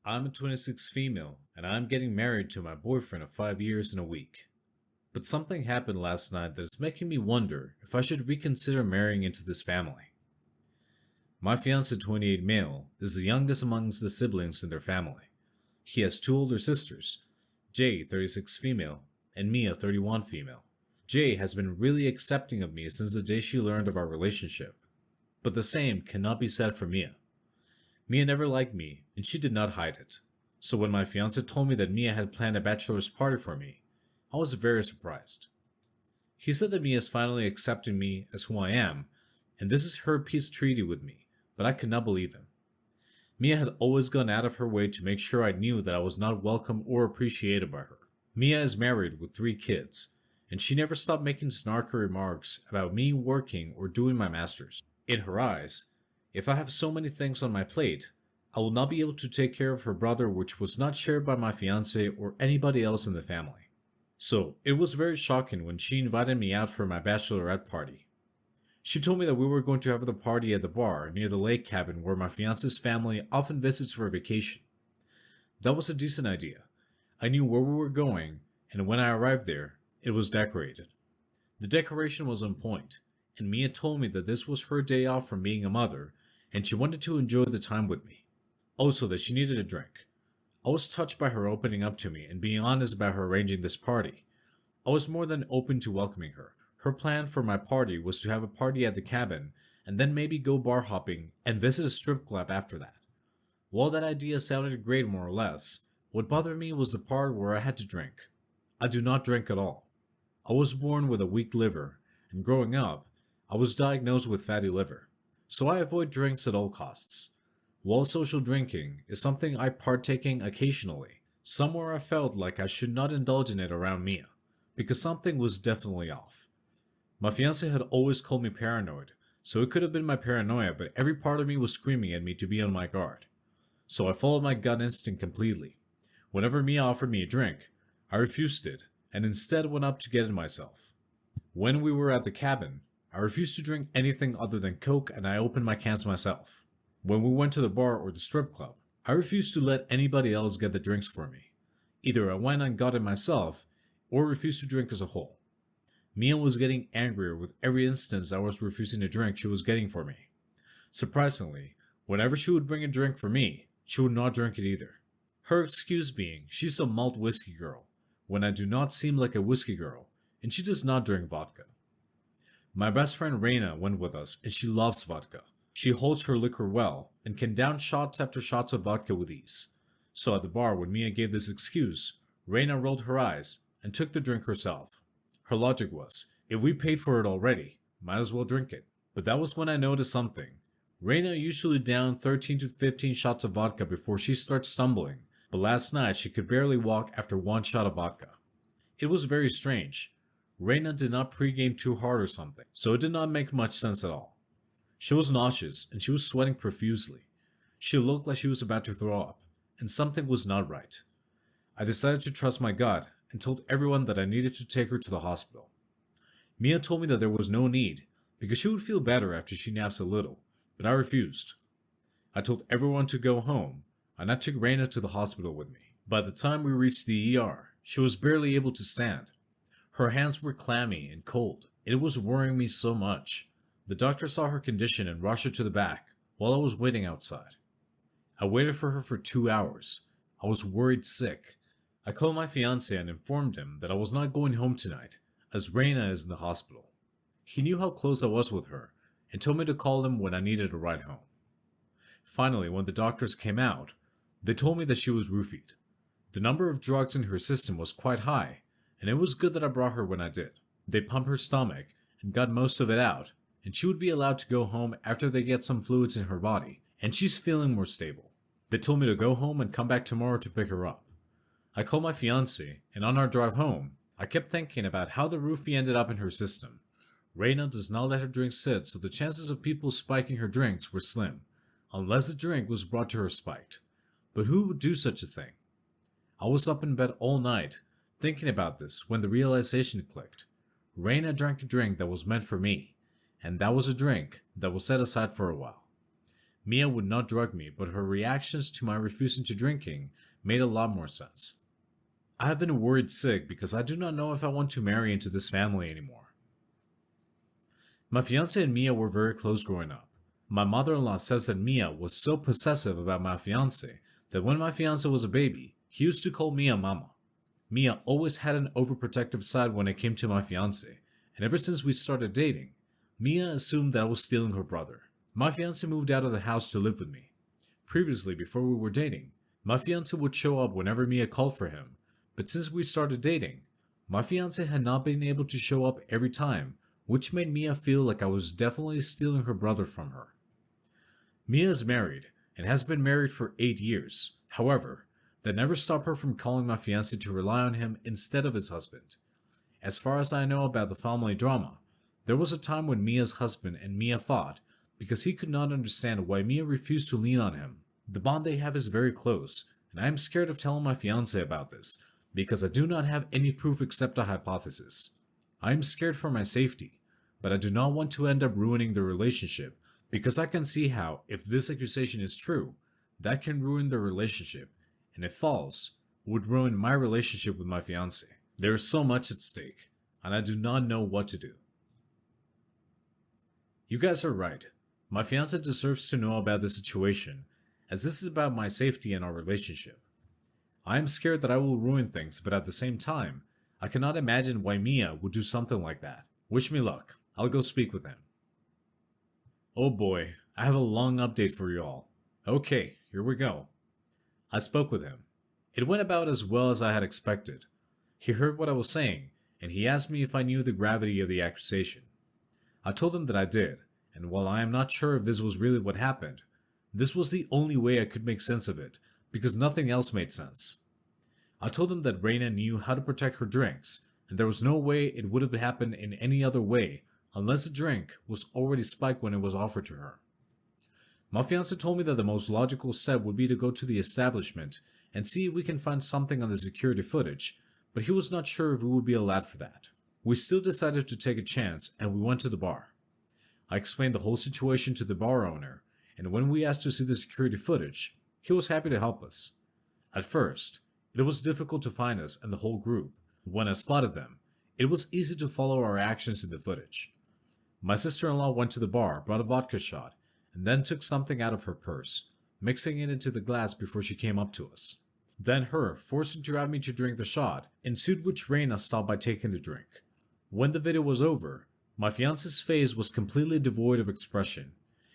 I'm a 26 female, and I'm getting married to my boyfriend of 5 years in a week. But something happened last night that is making me wonder if I should reconsider marrying into this family. My fiance, 28 male, is the youngest amongst the siblings in their family. He has two older sisters, Jay, 36 female, and Mia, 31 female. Jay has been really accepting of me since the day she learned of our relationship. But the same cannot be said for Mia. Mia never liked me, and she did not hide it. So when my fiance told me that Mia had planned a bachelor's party for me, I was very surprised. He said that Mia is finally accepting me as who I am, and this is her peace treaty with me, but I could not believe him. Mia had always gone out of her way to make sure I knew that I was not welcome or appreciated by her. Mia is married with 3 kids, and she never stopped making snarky remarks about me working or doing my masters. In her eyes, if I have so many things on my plate, I will not be able to take care of her brother, which was not shared by my fiance or anybody else in the family. So it was very shocking when she invited me out for my bachelorette party. She told me that we were going to have the party at the bar near the lake cabin where my fiance's family often visits for vacation. That was a decent idea. I knew where we were going, and when I arrived there, it was decorated. The decoration was on point, and Mia told me that this was her day off from being a mother, and she wanted to enjoy the time with me. Also, that she needed a drink. I was touched by her opening up to me and being honest about her arranging this party. I was more than open to welcoming her. Her plan for my party was to have a party at the cabin and then maybe go bar hopping and visit a strip club after that. While that idea sounded great more or less, what bothered me was the part where I had to drink. I do not drink at all. I was born with a weak liver, and growing up, I was diagnosed with fatty liver. So I avoid drinks at all costs. While social drinking is something I partake in occasionally, somewhere I felt like I should not indulge in it around Mia, because something was definitely off. My fiance had always called me paranoid, so it could have been my paranoia, but every part of me was screaming at me to be on my guard. So I followed my gut instinct completely. Whenever Mia offered me a drink, I refused it, and instead went up to get it myself. When we were at the cabin, I refused to drink anything other than Coke, and I opened my cans myself. When we went to the bar or the strip club, I refused to let anybody else get the drinks for me. Either I went and got it myself, or refused to drink as a whole. Mia was getting angrier with every instance I was refusing a drink she was getting for me. Surprisingly, whenever she would bring a drink for me, she would not drink it either. Her excuse being she's a malt whiskey girl, when I do not seem like a whiskey girl, and she does not drink vodka. My best friend Reina went with us, and she loves vodka. She holds her liquor well, and can down shots after shots of vodka with ease. So at the bar, when Mia gave this excuse, Reina rolled her eyes and took the drink herself. Her logic was, if we paid for it already, might as well drink it. But that was when I noticed something. Reina usually downed 13 to 15 shots of vodka before she starts stumbling, but last night she could barely walk after 1 shot of vodka. It was very strange. Reina did not pregame too hard or something, so it did not make much sense at all. She was nauseous and she was sweating profusely. She looked like she was about to throw up, and something was not right. I decided to trust my gut and told everyone that I needed to take her to the hospital. Mia told me that there was no need, because she would feel better after she naps a little, but I refused. I told everyone to go home, and I took Reina to the hospital with me. By the time we reached the ER, she was barely able to stand. Her hands were clammy and cold. It was worrying me so much. The doctor saw her condition and rushed her to the back while I was waiting outside. I waited for her for 2 hours. I was worried sick. I called my fiance and informed him that I was not going home tonight, as Reina is in the hospital. He knew how close I was with her and told me to call him when I needed a ride home. Finally, when the doctors came out, they told me that she was roofied. The number of drugs in her system was quite high, and it was good that I brought her when I did. They pumped her stomach and got most of it out, and she would be allowed to go home after they get some fluids in her body, and she's feeling more stable. They told me to go home and come back tomorrow to pick her up. I called my fiance, and on our drive home, I kept thinking about how the roofie ended up in her system. Reina does not let her drink sit, so the chances of people spiking her drinks were slim, unless the drink was brought to her spiked. But who would do such a thing? I was up in bed all night, thinking about this when the realization clicked. Reina drank a drink that was meant for me, and that was a drink that was set aside for a while. Mia would not drug me, but her reactions to my refusing to drinking made a lot more sense. I have been worried sick because I do not know if I want to marry into this family anymore. My fiance and Mia were very close growing up. My mother-in-law says that Mia was so possessive about my fiance that when my fiance was a baby, he used to call Mia mama. Mia always had an overprotective side when it came to my fiance, and ever since we started dating, Mia assumed that I was stealing her brother. My fiance moved out of the house to live with me. Previously, before we were dating, my fiance would show up whenever Mia called for him, but since we started dating, my fiance had not been able to show up every time, which made Mia feel like I was definitely stealing her brother from her. Mia is married and has been married for 8 years. However, that never stopped her from calling my fiance to rely on him instead of his husband. As far as I know about the family drama, there was a time when Mia's husband and Mia fought because he could not understand why Mia refused to lean on him. The bond they have is very close, and I am scared of telling my fiance about this because I do not have any proof except a hypothesis. I am scared for my safety, but I do not want to end up ruining the relationship because I can see how, if this accusation is true, that can ruin the relationship, and if false, would ruin my relationship with my fiance. There is so much at stake, and I do not know what to do. You guys are right. My fiance deserves to know about this situation, as this is about my safety and our relationship. I am scared that I will ruin things, but at the same time, I cannot imagine why Mia would do something like that. Wish me luck. I'll go speak with him. Oh boy, I have a long update for you all. Okay, here we go. I spoke with him. It went about as well as I had expected. He heard what I was saying, and he asked me if I knew the gravity of the accusation. I told him that I did, and while I am not sure if this was really what happened, this was the only way I could make sense of it, because nothing else made sense. I told him that Reina knew how to protect her drinks, and there was no way it would have happened in any other way unless the drink was already spiked when it was offered to her. My fiance told me that the most logical step would be to go to the establishment and see if we can find something on the security footage, but he was not sure if we would be allowed for that. We still decided to take a chance and we went to the bar. I explained the whole situation to the bar owner, and when we asked to see the security footage, he was happy to help us. At first, it was difficult to find us and the whole group. When I spotted them, it was easy to follow our actions in the footage. My sister-in-law went to the bar, brought a vodka shot, and then took something out of her purse, mixing it into the glass before she came up to us. Then her forcing to have me to drink the shot ensued, which Reina stopped by taking the drink. When the video was over, my fiance's face was completely devoid of expression.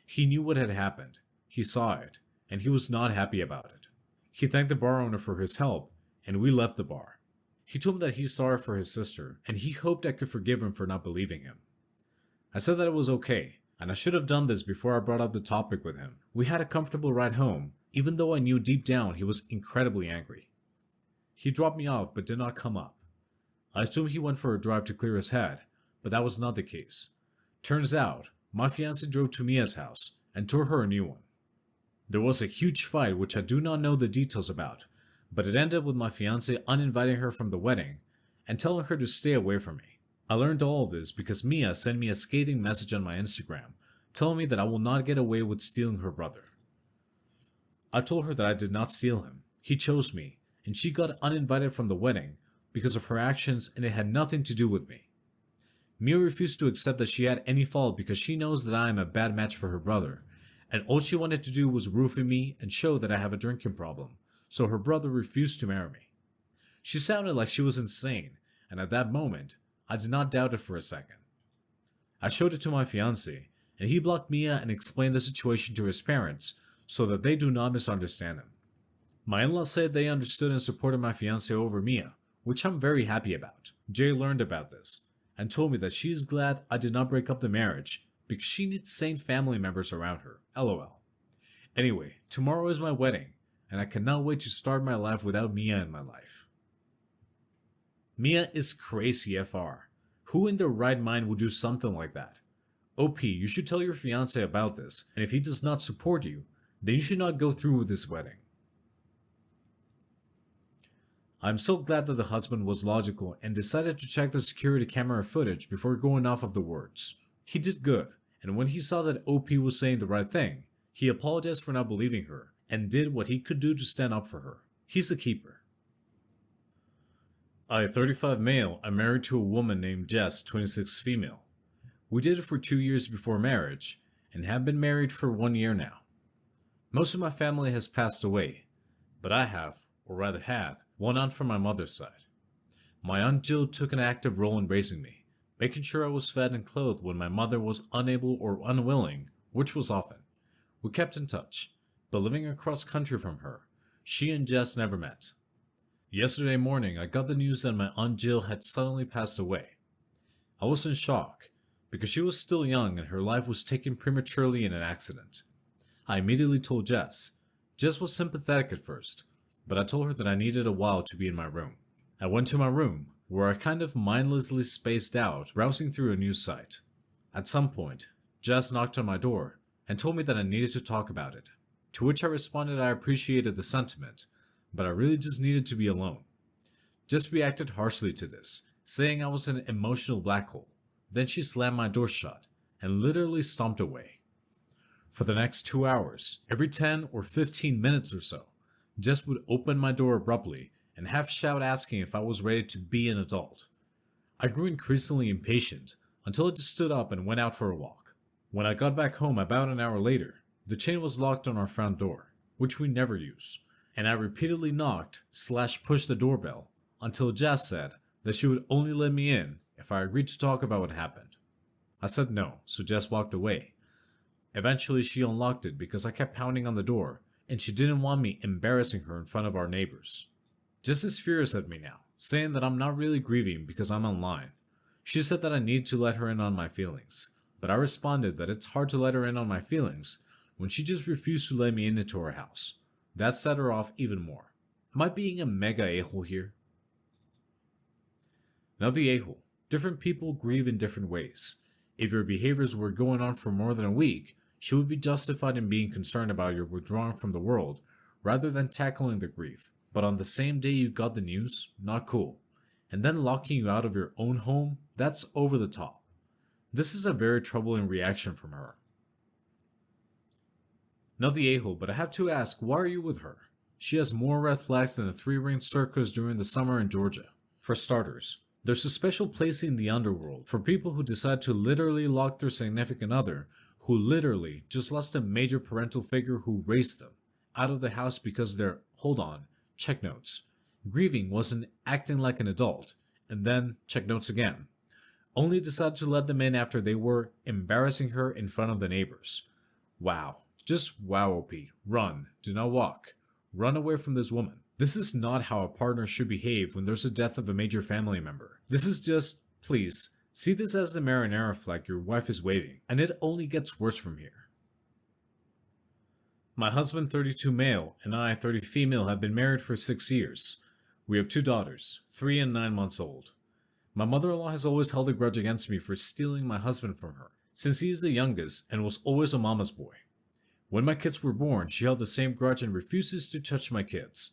He knew what had happened, he saw it, and he was not happy about it. He thanked the bar owner for his help, and we left the bar. He told me that he's sorry for his sister, and he hoped I could forgive him for not believing him. I said that it was okay, and I should have done this before I brought up the topic with him. We had a comfortable ride home, even though I knew deep down he was incredibly angry. He dropped me off but did not come up. I assumed he went for a drive to clear his head, but that was not the case. Turns out, my fiancé drove to Mia's house and tore her a new one. There was a huge fight which I do not know the details about, but it ended with my fiancé uninviting her from the wedding and telling her to stay away from me. I learned all of this because Mia sent me a scathing message on my Instagram, telling me that I will not get away with stealing her brother. I told her that I did not steal him, he chose me, and she got uninvited from the wedding because of her actions and it had nothing to do with me. Mia refused to accept that she had any fault because she knows that I am a bad match for her brother, and all she wanted to do was roofie me and show that I have a drinking problem, so her brother refused to marry me. She sounded like she was insane, and at that moment, I did not doubt it for a second. I showed it to my fiancé, and he blocked Mia and explained the situation to his parents so that they do not misunderstand him. My in-laws said they understood and supported my fiancé over Mia, which I'm very happy about. Jay learned about this and told me that she is glad I did not break up the marriage because she needs sane family members around her. LOL. Anyway, tomorrow is my wedding, and I cannot wait to start my life without Mia in my life. Mia is crazy FR. Who in their right mind would do something like that? OP, you should tell your fiancé about this, and if he does not support you, then you should not go through with this wedding. I'm so glad that the husband was logical and decided to check the security camera footage before going off of the words. He did good, and when he saw that OP was saying the right thing, He apologized for not believing her and did what he could do to stand up for her. He's a keeper. I, 35 male, am married to a woman named Jess, 26 female. We dated for 2 years before marriage and have been married for 1 year now. Most of my family has passed away, but I have, or rather had, one aunt from my mother's side. My Aunt Jill took an active role in raising me, making sure I was fed and clothed when my mother was unable or unwilling, which was often. We kept in touch, but living across country from her, she and Jess never met. Yesterday morning, I got the news that my Aunt Jill had suddenly passed away. I was in shock, because she was still young and her life was taken prematurely in an accident. I immediately told Jess. Jess was sympathetic at first, but I told her that I needed a while to be in my room. I went to my room, where I kind of mindlessly spaced out, browsing through a news site. At some point, Jess knocked on my door and told me that I needed to talk about it, to which I responded I appreciated the sentiment, but I really just needed to be alone. Jess reacted harshly to this, saying I was an emotional black hole. Then she slammed my door shut and literally stomped away. For the next 2 hours, every 10 or 15 minutes or so, Jess would open my door abruptly and half shout asking if I was ready to be an adult. I grew increasingly impatient until I just stood up and went out for a walk. When I got back home about an hour later, the chain was locked on our front door, which we never use, and I repeatedly knocked/pushed the doorbell until Jess said that she would only let me in if I agreed to talk about what happened. I said no, so Jess walked away. Eventually she unlocked it because I kept pounding on the door and she didn't want me embarrassing her in front of our neighbors. Jess is furious at me now, saying that I'm not really grieving because I'm online. She said that I need to let her in on my feelings, but I responded that it's hard to let her in on my feelings when she just refused to let me into her house. That set her off even more. Am I being a mega a-hole here? Now the a-hole. Different people grieve in different ways. If your behaviors were going on for more than a week, she would be justified in being concerned about your withdrawing from the world rather than tackling the grief. But on the same day you got the news, not cool. And then locking you out of your own home, that's over the top. This is a very troubling reaction from her. Not the a-hole, but I have to ask, why are you with her? She has more red flags than a 3-ring circus during the summer in Georgia. For starters, there's a special place in the underworld for people who decide to literally lock their significant other, who literally just lost a major parental figure who raised them, out of the house because they're, hold on, check notes. Grieving wasn't acting like an adult, and then check notes again. Only decided to let them in after they were embarrassing her in front of the neighbors. Wow. Just wow, OP. Run. Do not walk. Run away from this woman. This is not how a partner should behave when there's a death of a major family member. This is just, please, see this as the marinara flag your wife is waving, and it only gets worse from here. My husband, 32 male, and I, 30 female, have been married for 6 years. We have 2 daughters, 3 and 9 months old. My mother-in-law has always held a grudge against me for stealing my husband from her, since he is the youngest and was always a mama's boy. When my kids were born, she held the same grudge and refuses to touch my kids.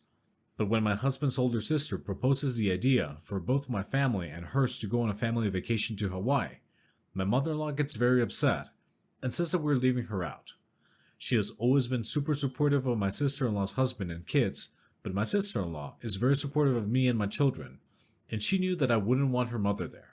But when my husband's older sister proposes the idea for both my family and hers to go on a family vacation to Hawaii, my mother-in-law gets very upset and says that we're leaving her out. She has always been super supportive of my sister-in-law's husband and kids, but my sister-in-law is very supportive of me and my children, and she knew that I wouldn't want her mother there.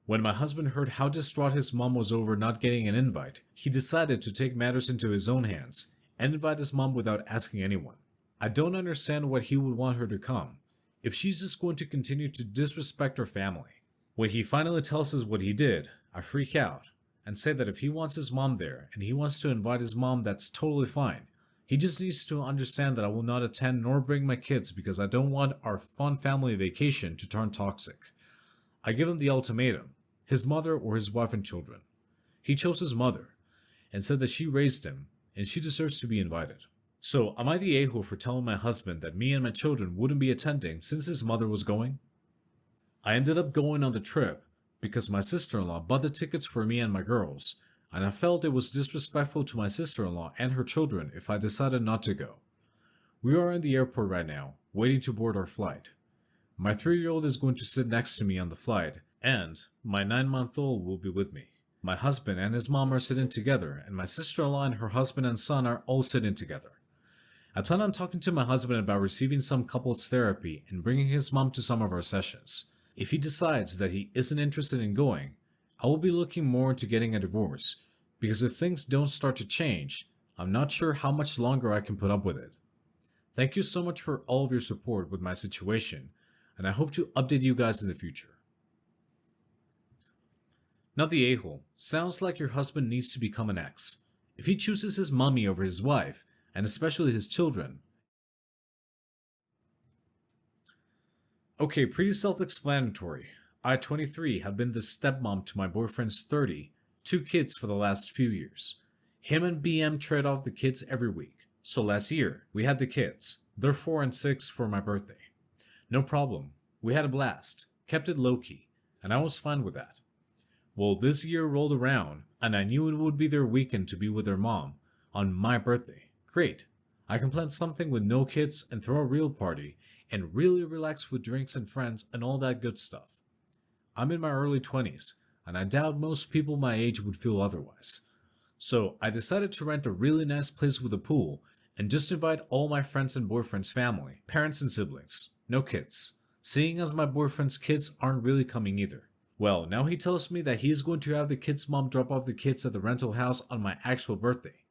When my husband heard how distraught his mom was over not getting an invite, he decided to take matters into his own hands and invite his mom without asking anyone. I don't understand why he would want her to come, if she's just going to continue to disrespect her family. When he finally tells us what he did, I freak out and say that if he wants his mom there and he wants to invite his mom, that's totally fine. He just needs to understand that I will not attend nor bring my kids because I don't want our fun family vacation to turn toxic. I give him the ultimatum. His mother or his wife and children. He chose his mother and said that she raised him and she deserves to be invited. So am I the a-hole for telling my husband that me and my children wouldn't be attending since his mother was going? I ended up going on the trip because my sister-in-law bought the tickets for me and my girls, and I felt it was disrespectful to my sister-in-law and her children if I decided not to go. We are in the airport right now, waiting to board our flight. My 3-year-old is going to sit next to me on the flight, and my 9-month-old will be with me. My husband and his mom are sitting together, and my sister-in-law and her husband and son are all sitting together. I plan on talking to my husband about receiving some couples therapy and bringing his mom to some of our sessions. If he decides that he isn't interested in going, I will be looking more into getting a divorce, because if things don't start to change, I'm not sure how much longer I can put up with it. Thank you so much for all of your support with my situation, and I hope to update you guys in the future. Now the a-hole, sounds like your husband needs to become an ex. If he chooses his mommy over his wife, and especially his children. Okay, pretty self-explanatory. I, 23, have been the stepmom to my boyfriend's 30, 2 kids for the last few years. Him and BM trade off the kids every week. So last year, we had the kids. They're 4 and 6 for my birthday. No problem. We had a blast. Kept it low-key. And I was fine with that. Well, this year rolled around, and I knew it would be their weekend to be with their mom on my birthday. Great. I can plan something with no kids and throw a real party and really relax with drinks and friends and all that good stuff. I'm in my early 20s, and I doubt most people my age would feel otherwise. So I decided to rent a really nice place with a pool and just invite all my friends and boyfriend's family, parents and siblings, no kids, seeing as my boyfriend's kids aren't really coming either. Well, now he tells me that he's going to have the kids' mom drop off the kids at the rental house on my actual birthday,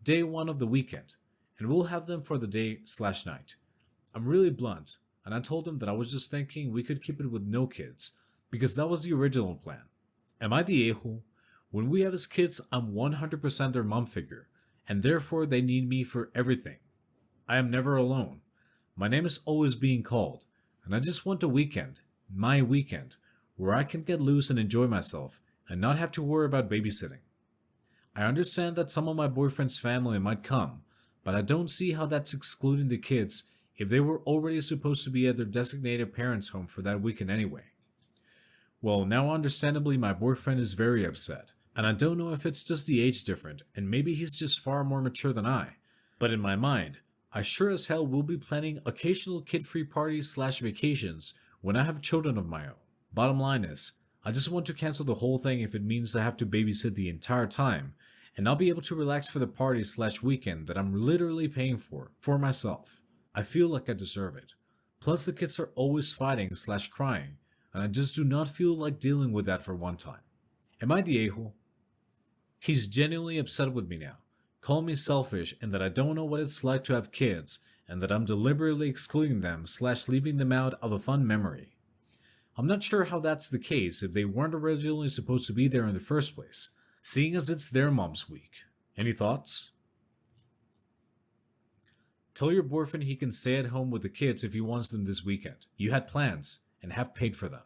day 1 of the weekend, and we'll have them for the day/night. I'm really blunt, and I told him that I was just thinking we could keep it with no kids, because that was the original plan. Am I the a-hole? When we have his kids, I'm 100% their mom figure, and therefore they need me for everything. I am never alone. My name is always being called, and I just want a weekend, my weekend, where I can get loose and enjoy myself, and not have to worry about babysitting. I understand that some of my boyfriend's family might come, but I don't see how that's excluding the kids if they were already supposed to be at their designated parents' home for that weekend anyway. Well, now understandably my boyfriend is very upset, and I don't know if it's just the age difference and maybe he's just far more mature than I, but in my mind, I sure as hell will be planning occasional kid-free parties/vacations when I have children of my own. Bottom line is, I just want to cancel the whole thing if it means I have to babysit the entire time, and I'll be able to relax for the party/weekend that I'm literally paying for myself. I feel like I deserve it. Plus the kids are always fighting/crying, and I just do not feel like dealing with that for one time. Am I the a-hole? He's genuinely upset with me now, calling me selfish and that I don't know what it's like to have kids, and that I'm deliberately excluding them/leaving them out of a fun memory. I'm not sure how that's the case if they weren't originally supposed to be there in the first place, seeing as it's their mom's week. Any thoughts? Tell your boyfriend he can stay at home with the kids if he wants them this weekend. You had plans and have paid for them.